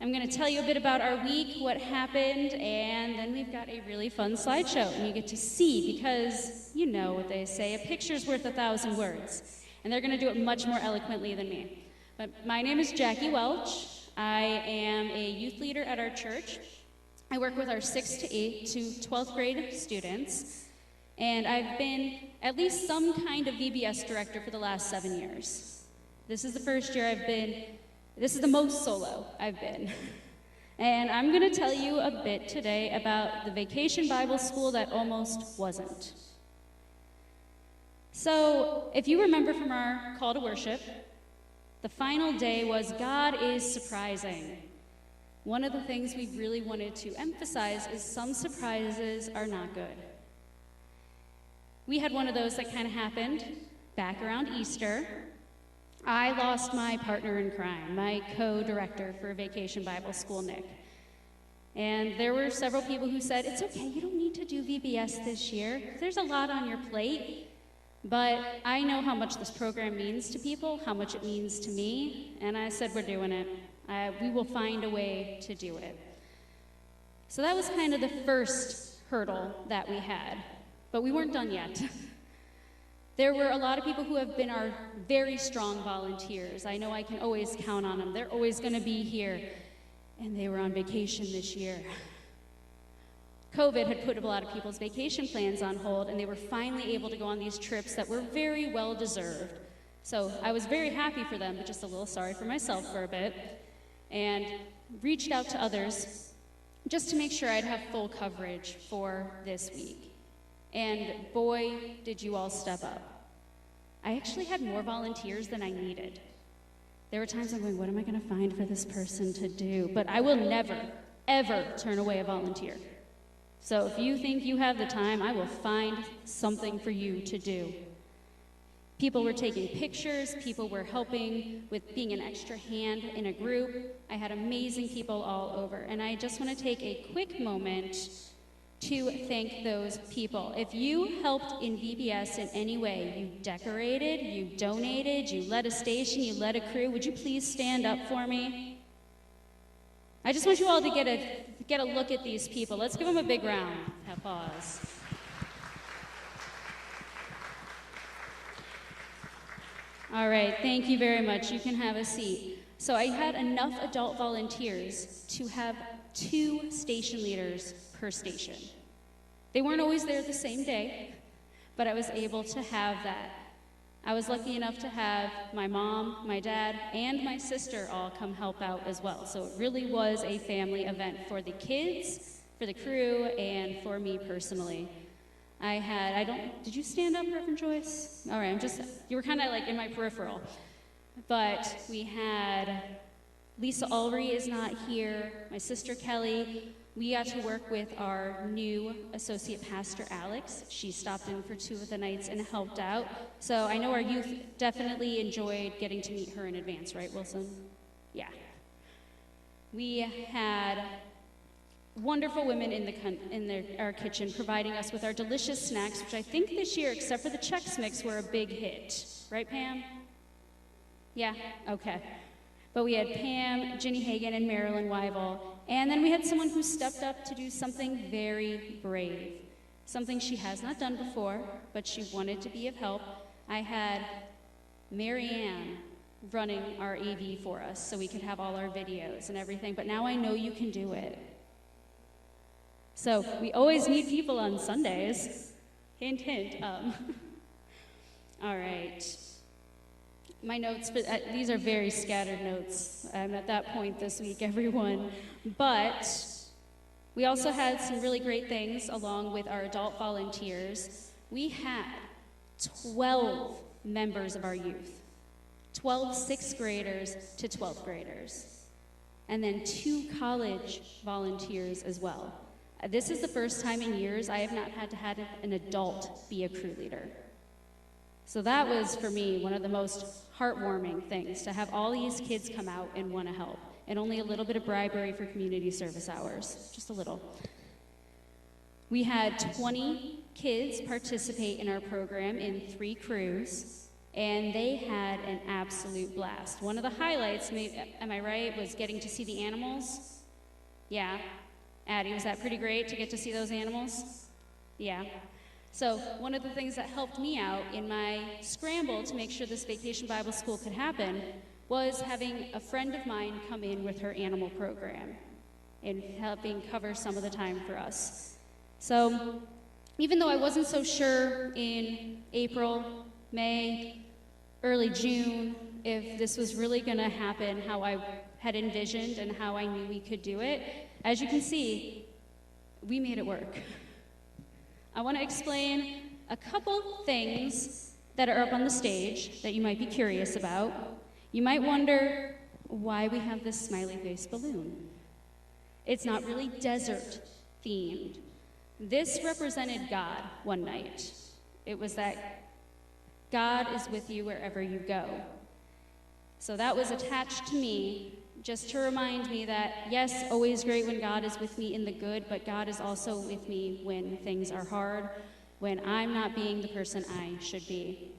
I'm going to tell you a bit about our week, what happened, and then we've got a really fun slideshow, and you get to see, because you know what they say, a picture's worth 1,000 words, and they're going to do it much more eloquently than me. But my name is Jackie Welch. I am a youth leader at our church. I work with our 6th to 8th to 12th grade students, and I've been at least some kind of VBS director for the last 7 years. This is the first year this is the most solo I've been. And I'm going to tell you a bit today about the Vacation Bible School that almost wasn't. So, if you remember from our call to worship, the final day was God is surprising. One of the things we really wanted to emphasize is some surprises are not good. We had one of those that kind of happened back around Easter. I lost my partner in crime, my co-director for Vacation Bible School, Nick. And there were several people who said, it's okay, you don't need to do VBS this year. There's a lot on your plate. But I know how much this program means to people, how much it means to me, and I said we're doing it. We will find a way to do it. So that was kind of the first hurdle that we had, but we weren't done yet. There were a lot of people who have been our very strong volunteers. I know I can always count on them. They're always going to be here. And they were on vacation this year. COVID had put a lot of people's vacation plans on hold, and they were finally able to go on these trips that were very well deserved. So I was very happy for them, but just a little sorry for myself for a bit, and reached out to others just to make sure I'd have full coverage for this week. And boy, did you all step up. I actually had more volunteers than I needed. There were times I'm going, what am I going to find for this person to do? But I will never, ever turn away a volunteer. So if you think you have the time, I will find something for you to do. People were taking pictures, people were helping with being an extra hand in a group. I had amazing people all over. And I just want to take a quick moment to thank those people. If you helped in VBS in any way, you decorated, you donated, you led a station, you led a crew, would you please stand up for me? I just want you all to get a look at these people. Let's give them a big round of applause. All right, thank you very much. You can have a seat. So I had enough adult volunteers to have 2 station leaders per station. They weren't always there the same day, but I was able to have that. I was lucky enough to have my mom, my dad, and my sister all come help out as well. So it really was a family event for the kids, for the crew, and for me personally. Did you stand up, Reverend Joyce? All right, you were kind of like in my peripheral. But we had Lisa Ulrey is not here, my sister Kelly. We got to work with our new associate pastor, Alex. She stopped in for 2 of the nights and helped out. So I know our youth definitely enjoyed getting to meet her in advance, right, Wilson? Yeah. We had wonderful women in our kitchen providing us with our delicious snacks, which I think this year, except for the Chex Mix, were a big hit. Right, Pam? Yeah? Okay. But we had Pam, Ginny Hagan, and Marilyn Weibel. And then we had someone who stepped up to do something very brave. Something she has not done before, but she wanted to be of help. I had Marianne running our AV for us so we could have all our videos and everything. But now I know you can do it. So we always need people on Sundays. Hint, hint. All right. My notes, these are very scattered notes. I'm at that point this week, everyone. But we also had some really great things along with our adult volunteers. We had 12 members of our youth, 12 6th graders to 12th graders, and then 2 college volunteers as well. This is the first time in years I have not had to have an adult be a crew leader. So that was, for me, one of the most heartwarming things, to have all these kids come out and want to help, and only a little bit of bribery for community service hours, just a little. We had 20 kids participate in our program in 3 crews. and they had an absolute blast. One of the highlights, am I right, was getting to see the animals? Yeah. Addie, was that pretty great to get to see those animals? Yeah. So one of the things that helped me out in my scramble to make sure this Vacation Bible School could happen was having a friend of mine come in with her animal program and helping cover some of the time for us. So even though I wasn't so sure in April, May, early June, if this was really going to happen how I had envisioned and how I knew we could do it, as you can see, we made it work. I want to explain a couple things that are up on the stage that you might be curious about. You might wonder why we have this smiley face balloon. It's not really desert themed. This represented God one night. It was that God is with you wherever you go. So that was attached to me just to remind me that, yes, always great when God is with me in the good, but God is also with me when things are hard, when I'm not being the person I should be.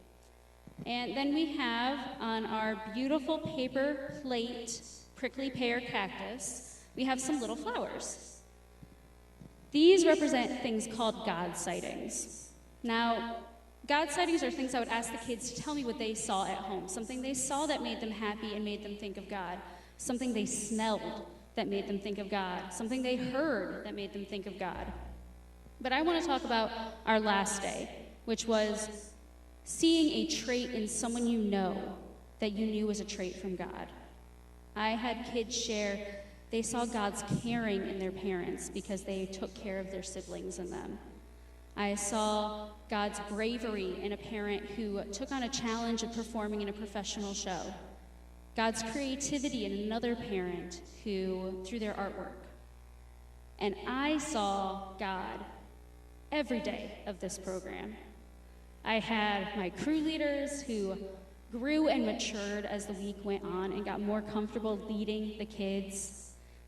And then we have on our beautiful paper plate prickly pear cactus, we have some little flowers. These represent things called God sightings. Now, God sightings are things I would ask the kids to tell me what they saw at home, something they saw that made them happy and made them think of God, something they smelled that made them think of God, something they heard that made them think of God. But I want to talk about our last day, which was seeing a trait in someone you know that you knew was a trait from God. I had kids share they saw God's caring in their parents because they took care of their siblings and them. I saw God's bravery in a parent who took on a challenge of performing in a professional show. God's creativity in another parent who, through their artwork. And I saw God every day of this program. I had my crew leaders who grew and matured as the week went on and got more comfortable leading the kids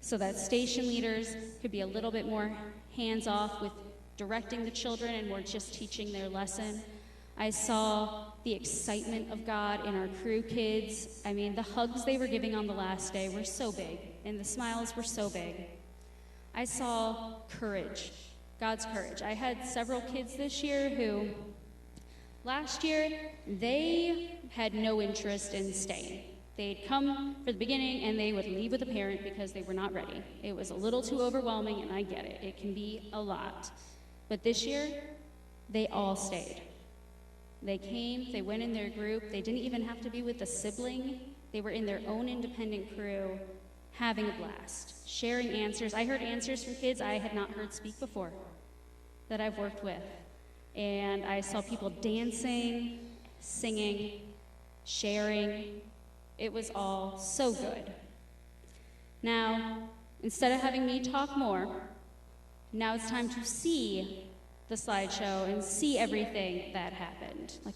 so that station leaders could be a little bit more hands-off with directing the children and more just teaching their lesson. I saw the excitement of God in our crew kids. I mean, the hugs they were giving on the last day were so big, and the smiles were so big. I saw courage, God's courage. I had several kids this year who, last year, they had no interest in staying. They'd come for the beginning and they would leave with a parent because they were not ready. It was a little too overwhelming, and I get it. It can be a lot. But this year, they all stayed. They came, they went in their group, they didn't even have to be with a sibling. They were in their own independent crew, having a blast, sharing answers. I heard answers from kids I had not heard speak before that I've worked with. And I saw people dancing, singing, sharing. It was all so good. Now, instead of having me talk more, now it's time to see the slideshow and see everything that happened. Like